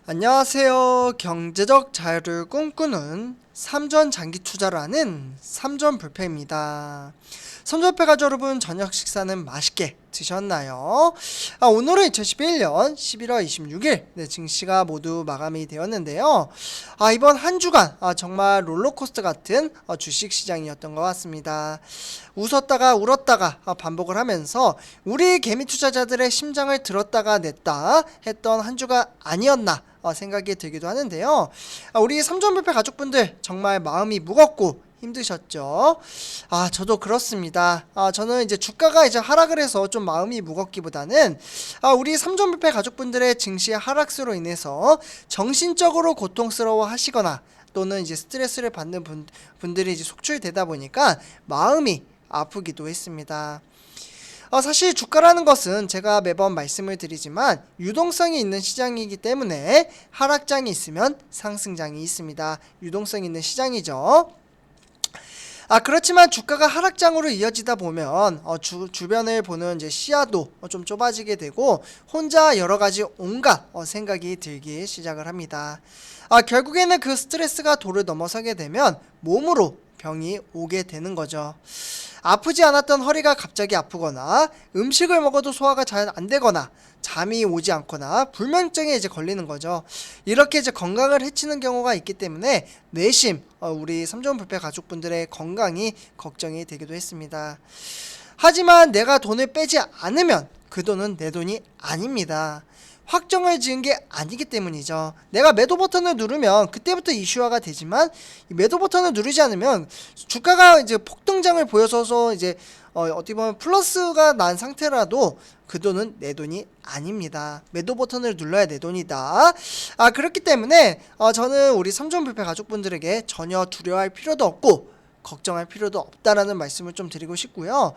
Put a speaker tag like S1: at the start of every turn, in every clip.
S1: 안녕하세요. 경제적 자유를 꿈꾸는 삼전 장기 투자를 하는 삼전불패입니다. 삼전불패 가족 여러분, 저녁 식사는 맛있게 드셨나요? 오늘은 2011년 11월 26일 증시가 모두 마감이 되었는데요. 이번 한 주간 정말 롤러코스터 같은 주식시장이었던 것 같습니다. 웃었다가 울었다가 반복을 하면서 우리 개미 투자자들의 심장을 들었다가 냈다 했던 한 주가 아니었나 생각이 들기도 하는데요. 우리 삼전불패 가족분들 정말 마음이 무겁고 힘드셨죠? 저도 그렇습니다. 저는 이제 주가가 이제 하락을 해서 좀 마음이 무겁기보다는 우리 삼전불패 가족분들의 증시 하락세로 인해서 정신적으로 고통스러워 하시거나 또는 이제 스트레스를 받는 분들이 이제 속출되다 보니까 마음이 아프기도 했습니다. 사실 주가라는 것은 제가 매번 말씀을 드리지만 유동성이 있는 시장이기 때문에 하락장이 있으면 상승장이 있습니다. 유동성 있는 시장이죠. 그렇지만 주가가 하락장으로 이어지다 보면 주변을 보는 이제 시야도 좀 좁아지게 되고 혼자 여러가지 온갖 생각이 들기 시작을 합니다. 결국에는 그 스트레스가 도를 넘어서게 되면 몸으로 병이 오게 되는 거죠. 아프지 않았던 허리가 갑자기 아프거나 음식을 먹어도 소화가 잘 안 되거나 잠이 오지 않거나 불면증에 이제 걸리는 거죠. 이렇게 이제 건강을 해치는 경우가 있기 때문에 내심 우리 삼전불패 가족분들의 건강이 걱정이 되기도 했습니다. 하지만 내가 돈을 빼지 않으면 그 돈은 내 돈이 아닙니다. 확정을 지은 게 아니기 때문이죠. 내가 매도 버튼을 누르면 그때부터 이슈화가 되지만 이 매도 버튼을 누르지 않으면 주가가 이제 폭등장을 보여서서 이제 어떻게 보면 플러스가 난 상태라도 그 돈은 내 돈이 아닙니다. 매도 버튼을 눌러야 내 돈이다. 그렇기 때문에 저는 우리 삼전불패 가족분들에게 전혀 두려워할 필요도 없고 걱정할 필요도 없다라는 말씀을 좀 드리고 싶고요.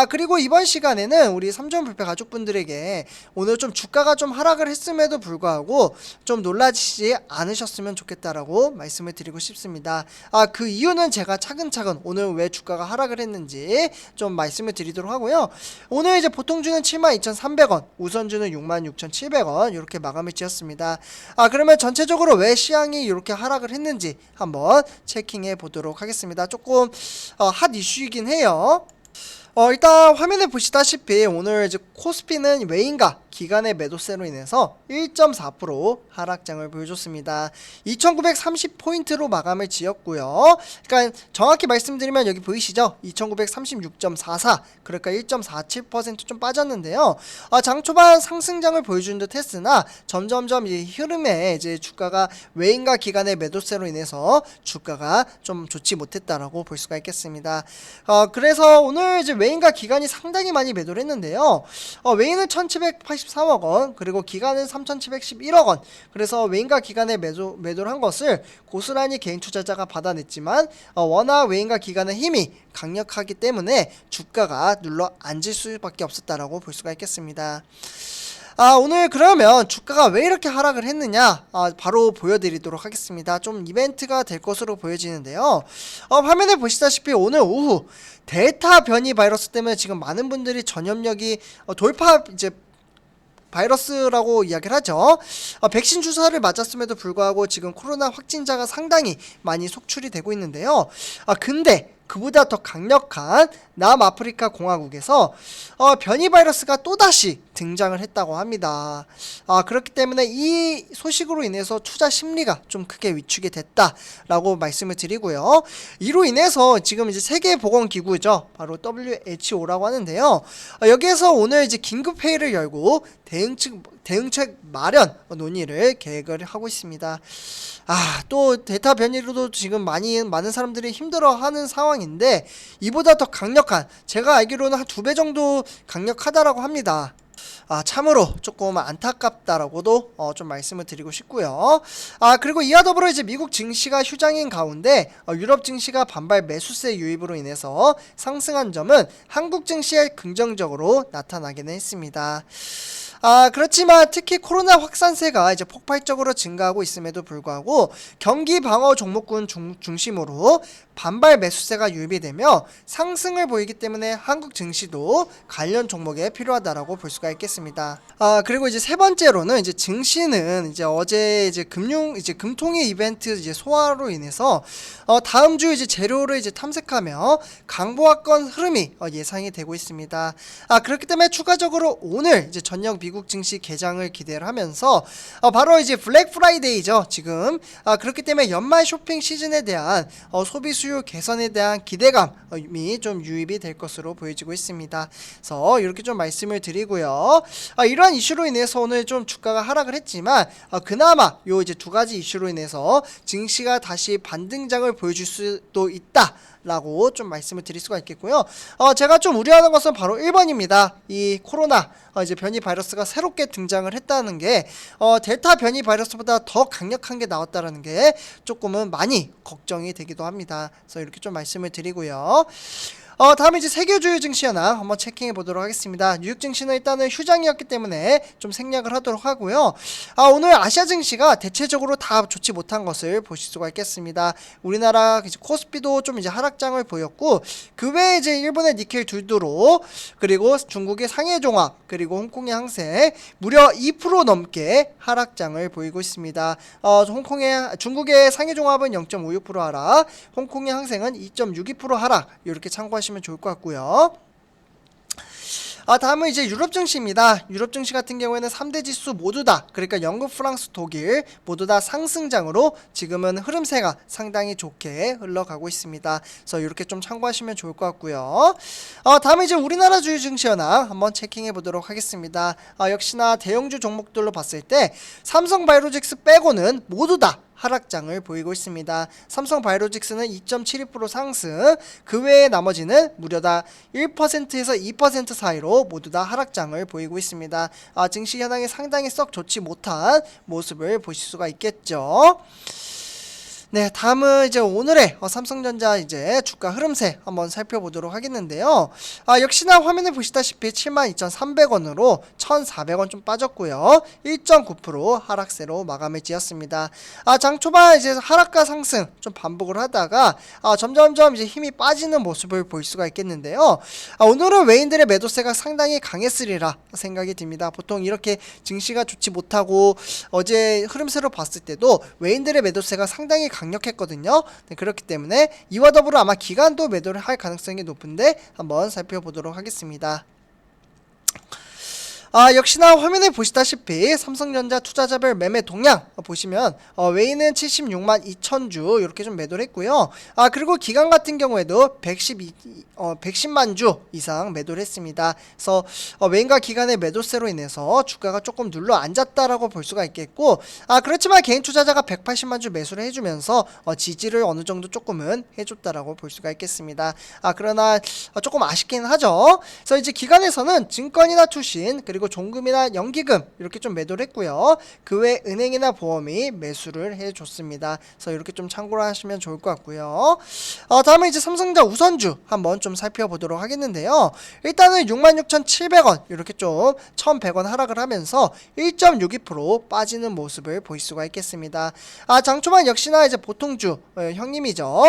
S1: 그리고 이번 시간에는 우리 삼전불패 가족분들에게 오늘 좀 주가가 좀 하락을 했음에도 불구하고 좀 놀라지 않으셨으면 좋겠다라고 말씀을 드리고 싶습니다. 그 이유는 제가 차근차근 오늘 왜 주가가 하락을 했는지 좀 말씀을 드리도록 하고요. 오늘 이제 보통주는 72,300원, 우선주는 66,700원 이렇게 마감을 지었습니다. 그러면 전체적으로 왜 시황이 이렇게 하락을 했는지 한번 체킹해 보도록 하겠습니다. 조금 핫 이슈이긴 해요. 일단 화면에 보시다시피 오늘 이제 코스피는 외인가 기간의 매도세로 인해서 1.4% 하락장을 보여줬습니다. 2930포인트로 마감을 지었고요. 그러니까 정확히 말씀드리면 여기 보이시죠? 2936.44 그러니까 1.47% 좀 빠졌는데요. 장 초반 상승장을 보여준 듯 했으나 점점점 이 흐름에 이제 주가가 외인가 기간의 매도세로 인해서 주가가 좀 좋지 못했다라고 볼 수가 있겠습니다. 그래서 오늘 이제 외인가 기간이 상당히 많이 매도를 했는데요. 외인은 1784억원 그리고 기간은 3711억원 그래서 외인가 기간에 매도를 한 것을 고스란히 개인 투자자가 받아냈지만 워낙 외인가 기간의 힘이 강력하기 때문에 주가가 눌러 앉을 수밖에 없었다라고 볼 수가 있겠습니다. 오늘 그러면 주가가 왜 이렇게 하락을 했느냐 바로 보여드리도록 하겠습니다. 좀 이벤트가 될 것으로 보여지는데요. 화면에 보시다시피 오늘 오후 델타 변이 바이러스 때문에 지금 많은 분들이 전염력이 돌파 이제 바이러스라고 이야기를 하죠. 백신 주사를 맞았음에도 불구하고 지금 코로나 확진자가 상당히 많이 속출이 되고 있는데요. 근데 그보다 더 강력한 남아프리카 공화국에서 변이 바이러스가 또다시 등장을 했다고 합니다. 그렇기 때문에 이 소식으로 인해서 투자 심리가 좀 크게 위축이 됐다라고 말씀을 드리고요. 이로 인해서 지금 이제 세계보건기구죠. 바로 WHO라고 하는데요. 여기에서 오늘 이제 긴급회의를 열고 대응책 마련 논의를 계획을 하고 있습니다. 또 델타 변이로도 지금 많은 사람들이 힘들어하는 상황인데 이보다 더 강력한 제가 알기로는 한 2배 정도 강력하다라고 합니다. 참으로 조금 안타깝다라고도 좀 말씀을 드리고 싶고요. 그리고 이와 더불어 이제 미국 증시가 휴장인 가운데 유럽 증시가 반발 매수세 유입으로 인해서 상승한 점은 한국 증시에 긍정적으로 나타나기는 했습니다. 그렇지만 특히 코로나 확산세가 이제 폭발적으로 증가하고 있음에도 불구하고 경기 방어 종목군 중심으로 반발 매수세가 유입이 되며 상승을 보이기 때문에 한국 증시도 관련 종목에 필요하다라고 볼 수가 있겠습니다. 그리고 이제 세 번째로는 이제 증시는 이제 어제 이제 금통위 이벤트 이제 소화로 인해서 다음 주 이제 재료를 이제 탐색하며 강보합권 흐름이 예상이 되고 있습니다. 그렇기 때문에 추가적으로 오늘 이제 전역 미국 증시 개장을 기대를 하면서 바로 이제 블랙 프라이데이죠. 지금 그렇기 때문에 연말 쇼핑 시즌에 대한 소비 수요 개선에 대한 기대감이 좀 유입이 될 것으로 보여지고 있습니다. 그래서 이렇게 좀 말씀을 드리고요. 이러한 이슈로 인해서 오늘 좀 주가가 하락을 했지만 그나마 요 이제 두 가지 이슈로 인해서 증시가 다시 반등장을 보여줄 수도 있다. 라고 좀 말씀을 드릴 수가 있겠고요. 제가 좀 우려하는 것은 바로 1번입니다. 이 코로나 이제 변이 바이러스가 새롭게 등장을 했다는 게 델타 변이 바이러스보다 더 강력한 게 나왔다는 게 조금은 많이 걱정이 되기도 합니다. 그래서 이렇게 좀 말씀을 드리고요. 다음에 이제 세계 주요 증시 현황 한번 체킹해 보도록 하겠습니다. 뉴욕 증시는 일단은 휴장이었기 때문에 좀 생략을 하도록 하고요. 오늘 아시아 증시가 대체적으로 다 좋지 못한 것을 보실 수가 있겠습니다. 우리나라 이제 코스피도 좀 이제 하락장을 보였고, 그 외에 이제 일본의 니켈 둘두로, 그리고 중국의 상해종합, 그리고 홍콩의 항생 무려 2% 넘게 하락장을 보이고 있습니다. 중국의 상해종합은 0.56% 하락, 홍콩의 항생은 2.62% 하락, 이렇게 참고하시면 좋을 것 같고요. 다음은 이제 유럽 증시입니다. 유럽 증시 같은 경우에는 3대 지수 모두 다, 그러니까 영국, 프랑스, 독일 모두 다 상승장으로 지금은 흐름세가 상당히 좋게 흘러가고 있습니다. 그래서 이렇게 좀 참고하시면 좋을 것 같고요. 다음은 이제 우리나라 주요 증시 현황 한번 체킹해 보도록 하겠습니다. 역시나 대형주 종목들로 봤을 때 삼성바이오로직스 빼고는 모두 다 하락장을 보이고 있습니다. 삼성바이오로직스는 2.72% 상승, 그 외에 나머지는 무려 다 1%에서 2% 사이로 모두 다 하락장을 보이고 있습니다. 증시 현황이 상당히 썩 좋지 못한 모습을 보실 수가 있겠죠. 네, 다음은 이제 오늘의 삼성전자 이제 주가 흐름세 한번 살펴보도록 하겠는데요. 역시나 화면에 보시다시피 72,300원으로 1,400원 좀 빠졌고요. 1.9% 하락세로 마감을 지었습니다. 장 초반 이제 하락과 상승 좀 반복을 하다가 점점점 이제 힘이 빠지는 모습을 볼 수가 있겠는데요. 오늘은 외인들의 매도세가 상당히 강했으리라 생각이 듭니다. 보통 이렇게 증시가 좋지 못하고 어제 흐름세로 봤을 때도 외인들의 매도세가 상당히 강력했거든요. 네, 그렇기 때문에 이와 더불어 아마 기관도 매도를 할 가능성이 높은데 한번 살펴보도록 하겠습니다. 역시나 화면에 보시다시피 삼성전자 투자자별 매매 동향 보시면 외인은 76만 2천주 이렇게 좀 매도를 했고요. 그리고 기관 같은 경우에도 110만 주 이상 매도를 했습니다. 그래서 외인과 기관의 매도세로 인해서 주가가 조금 눌러 앉았다라고 볼 수가 있겠고, 그렇지만 개인 투자자가 180만 주 매수를 해주면서 지지를 어느 정도 조금은 해줬다라고 볼 수가 있겠습니다. 그러나 조금 아쉽긴 하죠. 그래서 이제 기관에서는 증권이나 투신, 그리고 종금이나 연기금 이렇게 좀 매도를 했고요. 그 외 은행이나 보험이 매수를 해줬습니다. 그래서 이렇게 좀 참고를 하시면 좋을 것 같고요. 다음에 이제 삼성전자 우선주 한번 좀 살펴보도록 하겠는데요. 일단은 66,700원 이렇게 좀 1,100원 하락을 하면서 1.62% 빠지는 모습을 볼 수가 있겠습니다. 장초반 역시나 이제 보통주 형님이죠.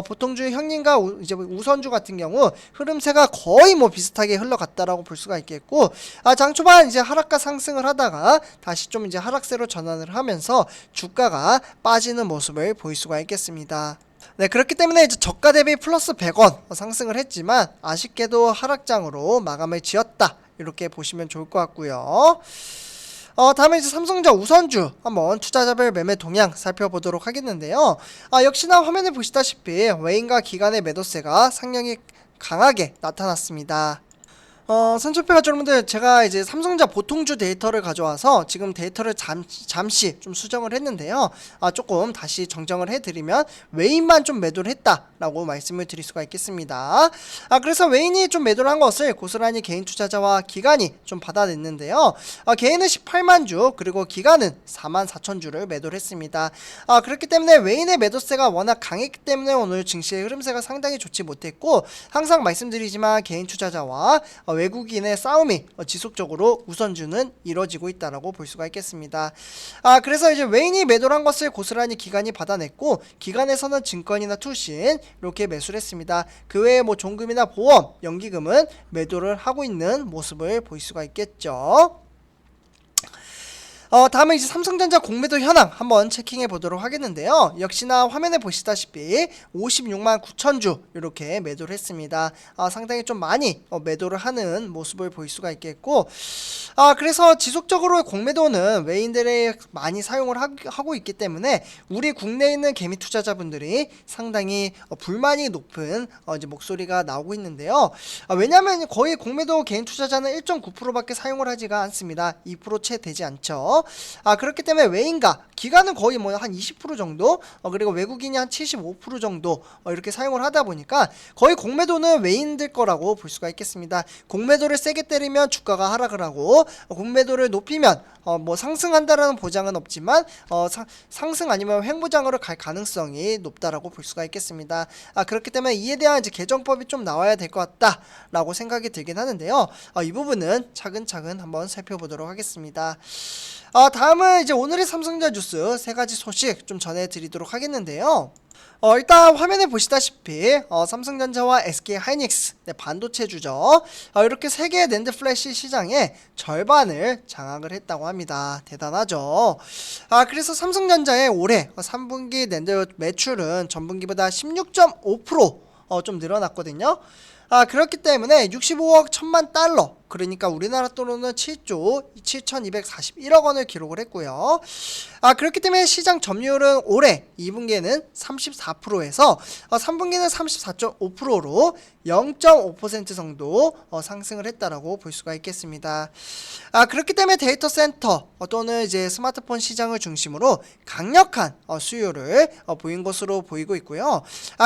S1: 보통주 형님과 이제 우선주 같은 경우 흐름세가 거의 뭐 비슷하게 흘러갔다라고 볼 수가 있겠고, 장초반 이제 하락과 상승을 하다가 다시 좀 이제 하락세로 전환을 하면서 주가가 빠지는 모습을 볼 수가 있겠습니다. 네, 그렇기 때문에 이제 저가 대비 플러스 100원 상승을 했지만 아쉽게도 하락장으로 마감을 지었다, 이렇게 보시면 좋을 것 같고요. 다음에 이제 삼성전자 우선주 한번 투자자별 매매 동향 살펴보도록 하겠는데요. 역시나 화면에 보시다시피 외인과 기관의 매도세가 상당히 강하게 나타났습니다. 선초패가 여러분들, 제가 이제 삼성전자 보통주 데이터를 가져와서 지금 데이터를 잠시 좀 수정을 했는데요. 조금 다시 정정을 해드리면 외인만 좀 매도를 했다라고 말씀을 드릴 수가 있겠습니다. 그래서 외인이 좀 매도를 한 것을 고스란히 개인 투자자와 기관이 좀 받아냈는데요. 개인은 18만 주, 그리고 기관은 4만 4천 주를 매도를 했습니다. 그렇기 때문에 외인의 매도세가 워낙 강했기 때문에 오늘 증시의 흐름세가 상당히 좋지 못했고, 항상 말씀드리지만 개인 투자자와 외국인의 싸움이 지속적으로 우선주는 이뤄지고 있다라고 볼 수가 있겠습니다. 그래서 이제 외인이 매도를 한 것을 고스란히 기관이 받아냈고, 기관에서는 증권이나 투신 이렇게 매수를 했습니다. 그 외에 뭐 종금이나 보험, 연기금은 매도를 하고 있는 모습을 볼 수가 있겠죠. 다음은 이제 삼성전자 공매도 현황 한번 체킹해 보도록 하겠는데요. 역시나 화면에 보시다시피 56만 9천 주 이렇게 매도를 했습니다. 상당히 좀 많이 매도를 하는 모습을 볼 수가 있겠고, 그래서 지속적으로 공매도는 외인들이 많이 사용을 하고 있기 때문에 우리 국내에 있는 개미 투자자분들이 상당히 불만이 높은 이제 목소리가 나오고 있는데요. 왜냐하면 거의 공매도 개인 투자자는 1.9%밖에 사용을 하지가 않습니다. 2%채 되지 않죠. 그렇기 때문에 외인과 기관은 거의 뭐 한 20% 정도, 그리고 외국인이 한 75% 정도 이렇게 사용을 하다 보니까 거의 공매도는 외인들 거라고 볼 수가 있겠습니다. 공매도를 세게 때리면 주가가 하락을 하고, 공매도를 높이면 뭐 상승한다라는 보장은 없지만 상승 아니면 횡보장으로 갈 가능성이 높다라고 볼 수가 있겠습니다. 그렇기 때문에 이에 대한 이제 개정법이 좀 나와야 될 것 같다라고 생각이 들긴 하는데요. 이 부분은 차근차근 한번 살펴보도록 하겠습니다. 다음은 이제 오늘의 삼성전자 뉴스 세 가지 소식 좀 전해드리도록 하겠는데요. 일단 화면에 보시다시피 삼성전자와 SK하이닉스 반도체주죠. 이렇게 세계 낸드 플래시 시장의 절반을 장악을 했다고 합니다. 대단하죠. 그래서 삼성전자의 올해 3분기 낸드 매출은 전분기보다 16.5% 좀 늘어났거든요. 그렇기 때문에 65억 1천만 달러, 그러니까 우리나라 돈으로는 7조 7,241억 원을 기록을 했고요. 그렇기 때문에 시장 점유율은 올해 2분기에는 34%에서 3분기는 34.5%로 0.5% 정도 상승을 했다라고 볼 수가 있겠습니다. 그렇기 때문에 데이터 센터 또는 이제 스마트폰 시장을 중심으로 강력한 수요를 보인 것으로 보이고 있고요.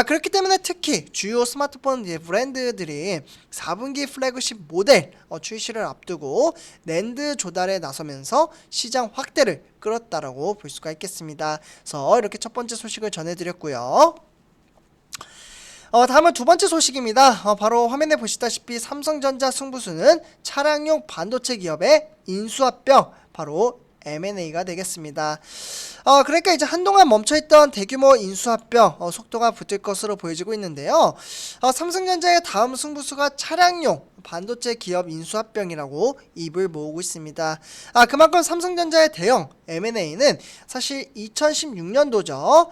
S1: 그렇기 때문에 특히 주요 스마트폰 브랜드들이 4분기 플래그십 모델 출시를 앞두고 낸드 조달에 나서면서 시장 확대를 끌었다라고 볼 수가 있겠습니다. 그래서 이렇게 첫 번째 소식을 전해드렸고요. 다음은 두 번째 소식입니다. 바로 화면에 보시다시피 삼성전자 승부수는 차량용 반도체 기업의 인수합병, 바로 M&A가 되겠습니다. 그러니까 이제 한동안 멈춰있던 대규모 인수합병 속도가 붙을 것으로 보여지고 있는데요. 삼성전자의 다음 승부수가 차량용 반도체 기업 인수합병이라고 입을 모으고 있습니다. 그만큼 삼성전자의 대형 M&A는 사실 2016년도죠.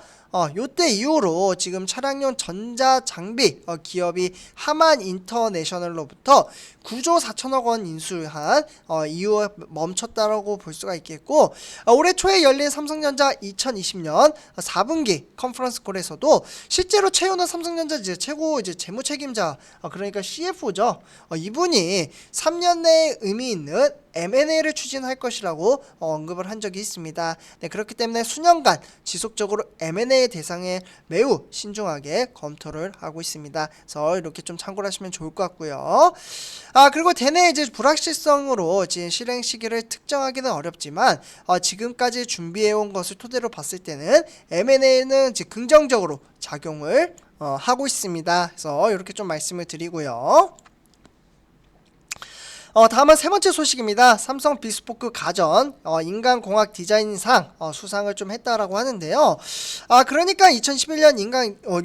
S1: 요때 이후로 지금 차량용 전자장비 기업이 하만 인터내셔널로부터 9조 4천억 원 인수한 이후에 멈췄다라고 볼 수가 있겠고, 올해 초에 열린 삼성전자 2020년 4분기 컨퍼런스 콜에서도 실제로 채우는 삼성전자 최고 재무 책임자, 그러니까 CFO죠. 이분이 3년 내에 의미 있는 M&A를 추진할 것이라고 언급을 한 적이 있습니다. 그렇기 때문에 수년간 지속적으로 M&A 대상에 매우 신중하게 검토를 하고 있습니다. 그래서 이렇게 좀 참고를 하시면 좋을 것 같고요. 그리고 대내 이제 불확실성으로 지금 실행 시기를 특정하기는 어렵지만 지금까지 준비해온 것을 토대로 봤을 때는 M&A는 이제 긍정적으로 작용을 하고 있습니다. 그래서 이렇게 좀 말씀을 드리고요. 다음은 세 번째 소식입니다. 삼성 비스포크 가전 인간공학 디자인상 수상을 좀 했다라고 하는데요. 그러니까 2011년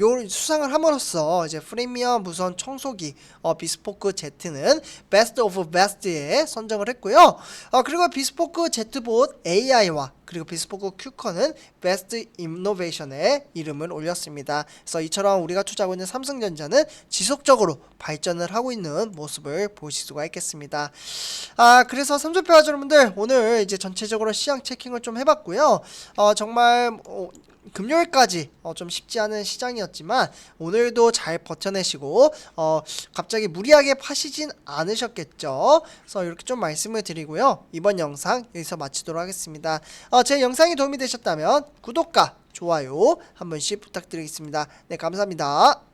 S1: 요 수상을 함으로써 이제 프리미엄 무선 청소기 비스포크 Z는 베스트 오브 베스트에 선정을 했고요. 그리고 비스포크 Z봇 AI와 그리고 비스포크 큐커는 베스트 이노베이션에 이름을 올렸습니다. 그래서 이처럼 우리가 투자하고 있는 삼성전자는 지속적으로 발전을 하고 있는 모습을 보실 수가 있겠습니다. 그래서 삼성표화 여러분들, 오늘 이제 전체적으로 시장 체킹을 좀 해봤고요. 정말 금요일까지 좀 쉽지 않은 시장이었지만 오늘도 잘 버텨내시고 갑자기 무리하게 파시진 않으셨겠죠. 그래서 이렇게 좀 말씀을 드리고요. 이번 영상 여기서 마치도록 하겠습니다. 제 영상이 도움이 되셨다면 구독과 좋아요 한 번씩 부탁드리겠습니다. 네, 감사합니다.